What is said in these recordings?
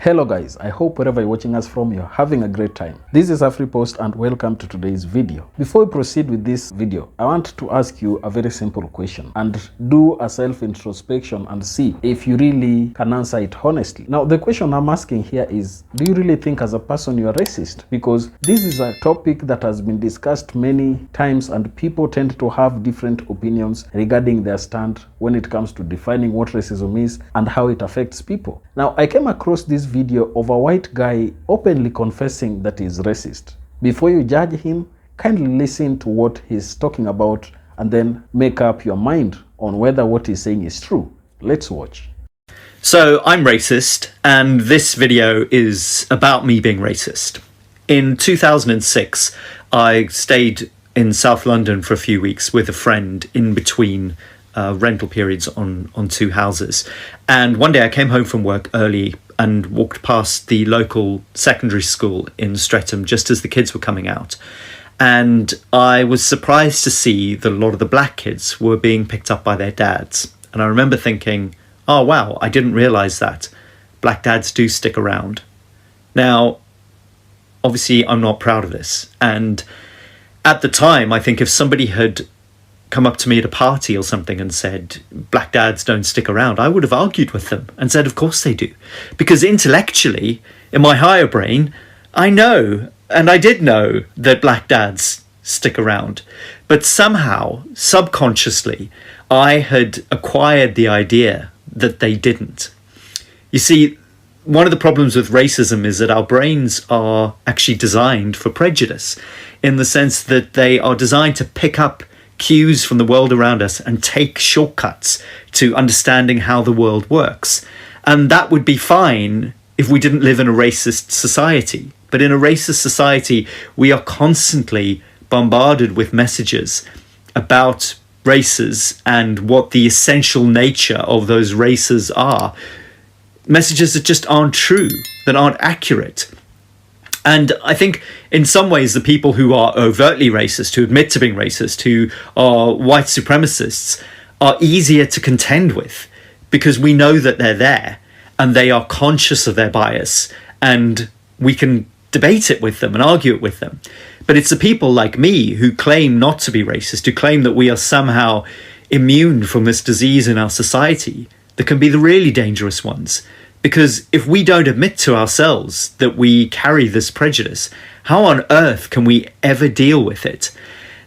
Hello guys, I hope wherever you're watching us from, you're having a great time. This is AfriPost and welcome to today's video. Before we proceed with this video, I want to ask you a very simple question and do a self-introspection and see if you really can answer it honestly. Now, the question I'm asking here is, do you really think as a person you are racist? Because this is a topic that has been discussed many times and people tend to have different opinions regarding their stand when it comes to defining what racism is and how it affects people. Now, I came across this video of a white guy openly confessing that he's racist. Before you judge him, kindly listen to what he's talking about and then make up your mind on whether what he's saying is true. Let's watch. So I'm racist, and this video is about me being racist. In 2006, I stayed in South London for a few weeks with a friend in between rental periods on two houses. And one day I came home from work early and walked past the local secondary school in Streatham just as the kids were coming out. And I was surprised to see that a lot of the black kids were being picked up by their dads. And I remember thinking, oh wow, I didn't realise that. Black dads do stick around. Now, obviously I'm not proud of this. And at the time, I think if somebody had come up to me at a party or something and said, black dads don't stick around, I would have argued with them and said, of course they do. Because intellectually, in my higher brain, I know, and I did know, that black dads stick around. But somehow, subconsciously, I had acquired the idea that they didn't. You see, one of the problems with racism is that our brains are actually designed for prejudice, in the sense that they are designed to pick up cues from the world around us and take shortcuts to understanding how the world works. And that would be fine if we didn't live in a racist society. But in a racist society, we are constantly bombarded with messages about races and what the essential nature of those races are. Messages that just aren't true, that aren't accurate. And I think in some ways the people who are overtly racist, who admit to being racist, who are white supremacists, are easier to contend with because we know that they're there and they are conscious of their bias and we can debate it with them and argue it with them. But it's the people like me who claim not to be racist, who claim that we are somehow immune from this disease in our society, that can be the really dangerous ones. Because if we don't admit to ourselves that we carry this prejudice, how on earth can we ever deal with it?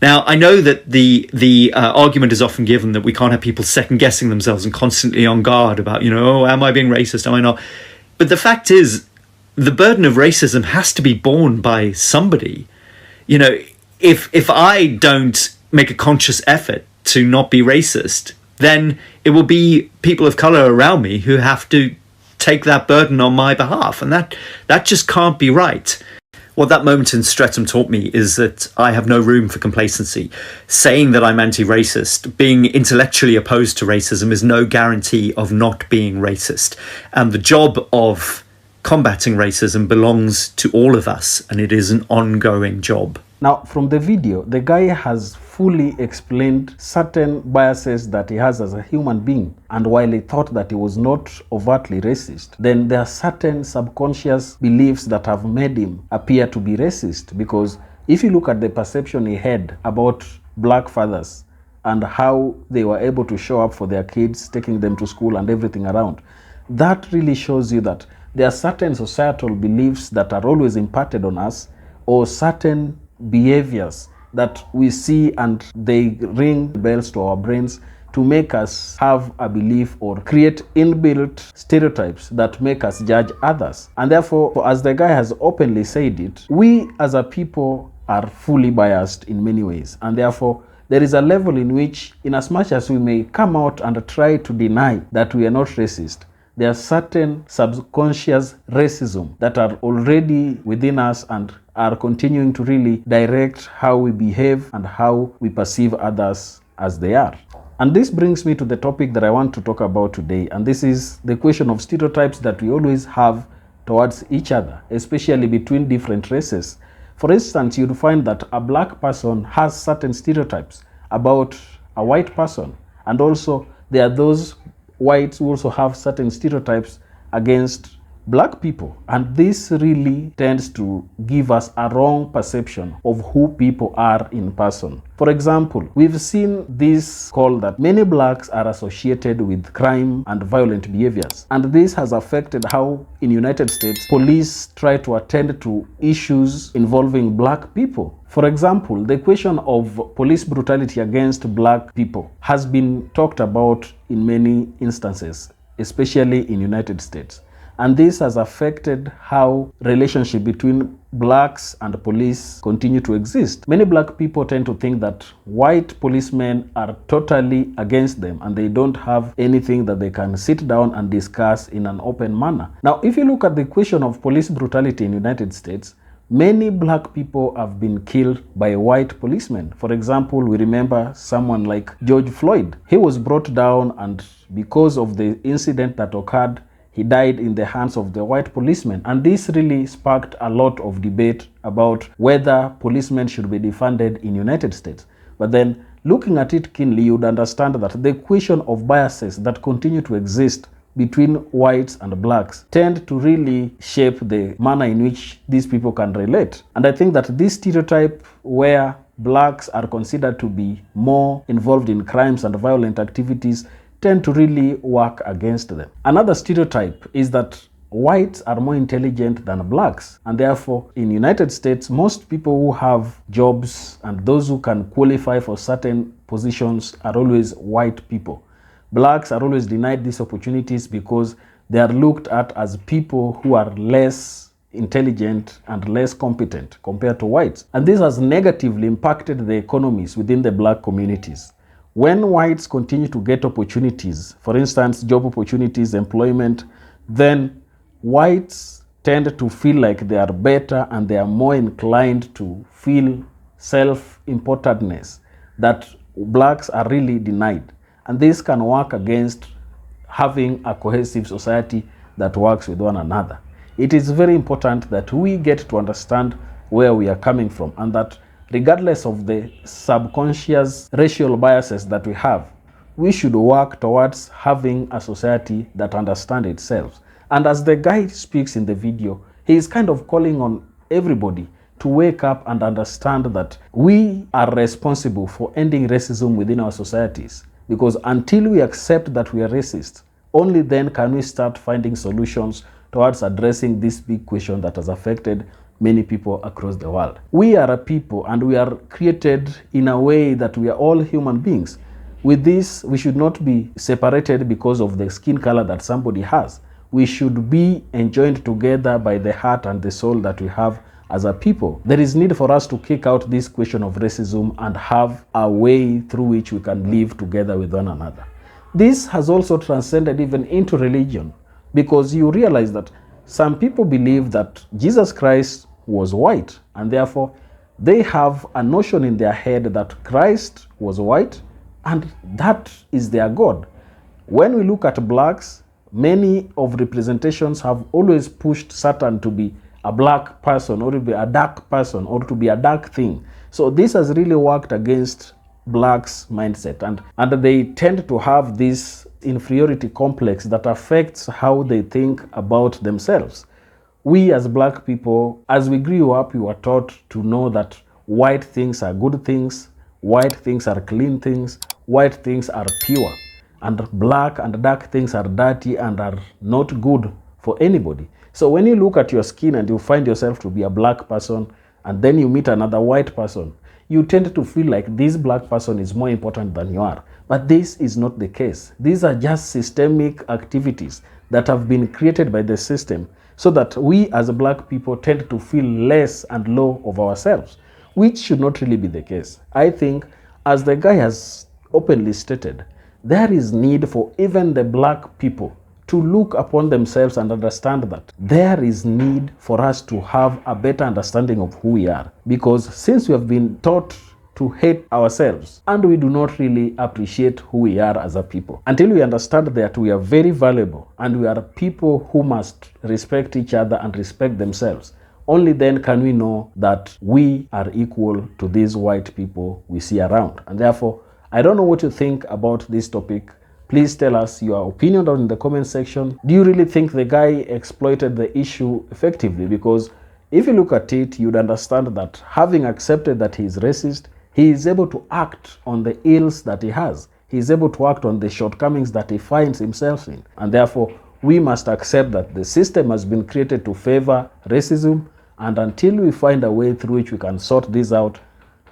Now, I know that the argument is often given that we can't have people second-guessing themselves and constantly on guard about, oh, am I being racist, am I not? But the fact is, the burden of racism has to be borne by somebody. If I don't make a conscious effort to not be racist, then it will be people of colour around me who have to take that burden on my behalf, and that just can't be right. What that moment in Streatham taught me is that I have no room for complacency. Saying that I'm anti-racist, being intellectually opposed to racism, is no guarantee of not being racist. And the job of combating racism belongs to all of us, and it is an ongoing job. Now, from the video, the guy has fully explained certain biases that he has as a human being. And while he thought that he was not overtly racist, then there are certain subconscious beliefs that have made him appear to be racist. Because if you look at the perception he had about black fathers and how they were able to show up for their kids, taking them to school and everything around, that really shows you that there are certain societal beliefs that are always imparted on us, or certain behaviors that we see and they ring bells to our brains to make us have a belief or create inbuilt stereotypes that make us judge others. And therefore, as the guy has openly said it, we as a people are fully biased in many ways. And therefore, there is a level in which, in as much as we may come out and try to deny that we are not racist, there are certain subconscious racism that are already within us and are continuing to really direct how we behave and how we perceive others as they are. And this brings me to the topic that I want to talk about today. And this is the question of stereotypes that we always have towards each other, especially between different races. For instance, you'll find that a black person has certain stereotypes about a white person. And also there are those whites who also have certain stereotypes against black people. And this really tends to give us a wrong perception of who people are in person. For example, we've seen this call that many blacks are associated with crime and violent behaviors. And this has affected how in United States police try to attend to issues involving black people. For example, the question of police brutality against black people has been talked about in many instances, especially in United States. And this has affected how relationship between blacks and police continue to exist. Many black people tend to think that white policemen are totally against them and they don't have anything that they can sit down and discuss in an open manner. Now, if you look at the question of police brutality in the United States, many black people have been killed by white policemen. For example, we remember someone like George Floyd. He was brought down, and because of the incident that occurred, he died in the hands of the white policemen. And this really sparked a lot of debate about whether policemen should be defunded in United States. But then, looking at it keenly, you'd understand that the question of biases that continue to exist between whites and blacks tend to really shape the manner in which these people can relate. And I think that this stereotype where blacks are considered to be more involved in crimes and violent activities tend to really work against them. Another stereotype is that whites are more intelligent than blacks, and therefore in United States most people who have jobs and those who can qualify for certain positions are always white people. Blacks are always denied these opportunities because they are looked at as people who are less intelligent and less competent compared to whites. And this has negatively impacted the economies within the black communities. When whites continue to get opportunities, for instance, job opportunities, employment, then whites tend to feel like they are better and they are more inclined to feel self-importantness that blacks are really denied. And this can work against having a cohesive society that works with one another. It is very important that we get to understand where we are coming from, and that regardless of the subconscious racial biases that we have, we should work towards having a society that understands itself. And as the guy speaks in the video, he is kind of calling on everybody to wake up and understand that we are responsible for ending racism within our societies. Because until we accept that we are racist, only then can we start finding solutions towards addressing this big question that has affected many people across the world. We are a people, and we are created in a way that we are all human beings. With this, we should not be separated because of the skin color that somebody has. We should be enjoined together by the heart and the soul that we have as a people. There is need for us to kick out this question of racism and have a way through which we can live together with one another. This has also transcended even into religion, because you realize that some people believe that Jesus Christ was white, and therefore they have a notion in their head that Christ was white and that is their God. When we look at blacks, many of representations have always pushed Satan to be a black person, or to be a dark person, or to be a dark thing. So this has really worked against blacks' mindset, and they tend to have this inferiority complex that affects how they think about themselves. We as black people, as we grew up, we were taught to know that white things are good things, white things are clean things, white things are pure, and black and dark things are dirty and are not good for anybody. So when you look at your skin and you find yourself to be a black person, and then you meet another white person, you tend to feel like this black person is more important than you are. But this is not the case. These are just systemic activities that have been created by the system so that we as black people tend to feel less and low of ourselves, which should not really be the case. I think, as the guy has openly stated, there is need for even the black people to look upon themselves and understand that there is need for us to have a better understanding of who we are. Because since we have been taught to hate ourselves, and we do not really appreciate who we are as a people, until we understand that we are very valuable and we are people who must respect each other and respect themselves, only then can we know that we are equal to these white people we see around. And therefore, I don't know what you think about this topic. Please tell us your opinion down in the comment section. Do you really think the guy exploited the issue effectively? Because if you look at it, you'd understand that having accepted that he is racist, he is able to act on the ills that he has. He is able to act on the shortcomings that he finds himself in. And therefore, we must accept that the system has been created to favor racism, and until we find a way through which we can sort this out,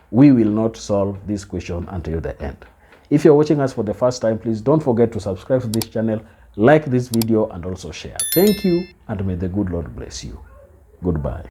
we will not solve this question until the end. If you're watching us for the first time, please don't forget to subscribe to this channel, like this video, and also share. Thank you, and may the good Lord bless you. Goodbye.